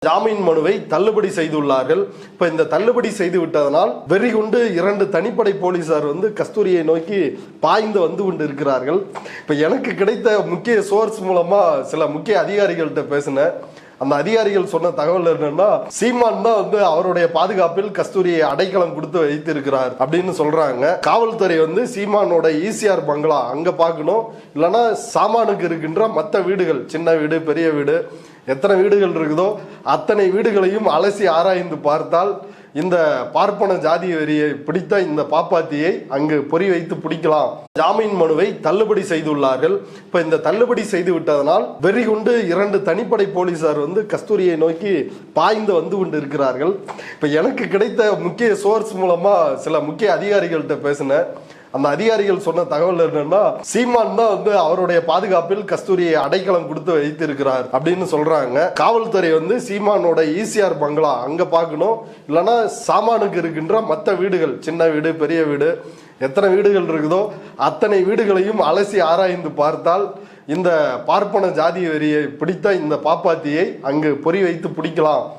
ஜாமீன் மனுவை தள்ளுபடி செய்துள்ளார்கள். இப்ப இந்த தள்ளுபடி செய்து விட்டதனால் வெறி கொண்டு 2 தனிப்படை போலீசார் கஸ்தூரியை நோக்கி பாய்ந்து வந்து கொண்டு இருக்கிறார்கள். இப்ப எனக்கு கிடைத்த முக்கிய சோர்ஸ் மூலமா சில முக்கிய அதிகாரிகள்கிட்ட பேசினேன். அந்த அதிகாரிகள் சொன்ன தகவல் என்னன்னா, சீமான் தான் அவருடைய பாதுகாப்பில் கஸ்தூரியை அடைக்கலம் கொடுத்து வைத்திருக்கிறார் அப்படின்னு சொல்றாங்க. காவல்துறை சீமானோட ஈசிஆர் பங்களா அங்க பார்க்கணும், இல்லைன்னா சாமானுக்கு இருக்கின்ற மற்ற வீடுகள், சின்ன வீடு பெரிய வீடு, எத்தனை வீடுகள் இருக்குதோ அத்தனை வீடுகளையும் அலசி ஆராய்ந்து பார்த்தால் இந்த பார்ப்பன ஜாதி வெறியை பிடித்த இந்த பாப்பாத்தியை அங்கு பொறி வைத்து பிடிக்கலாம். ஜாமீன் மனுவை தள்ளுபடி செய்துள்ளார்கள். இப்ப இந்த தள்ளுபடி செய்து விட்டதனால் வெறி கொண்டு 2 தனிப்படை போலீசார் கஸ்தூரியை நோக்கி பாய்ந்து வந்து கொண்டு இருக்கிறார்கள். இப்ப எனக்கு கிடைத்த முக்கிய சோர்ஸ் மூலமா சில முக்கிய அதிகாரிகள்கிட்ட பேசினேன். அந்த அதிகாரிகள் சொன்ன தகவல் என்னன்னா, சீமான் தான் அவருடைய பாதுகாப்பில் கஸ்தூரியை அடைக்கலம் கொடுத்து வைத்திருக்கிறார் அப்படின்னு சொல்றாங்க. காவல்துறை சீமானோட ஈசிஆர் பங்களா அங்க பார்க்கணும், இல்லைன்னா சாமானுக்கு இருக்கின்ற மற்ற வீடுகள், சின்ன வீடு பெரிய வீடு, எத்தனை வீடுகள் இருக்குதோ அத்தனை வீடுகளையும் அலசி ஆராய்ந்து பார்த்தால் இந்த பார்ப்பன ஜாதி வெறியை பிடித்த இந்த பாப்பாத்தியை அங்கு பொறி வைத்து பிடிக்கலாம்.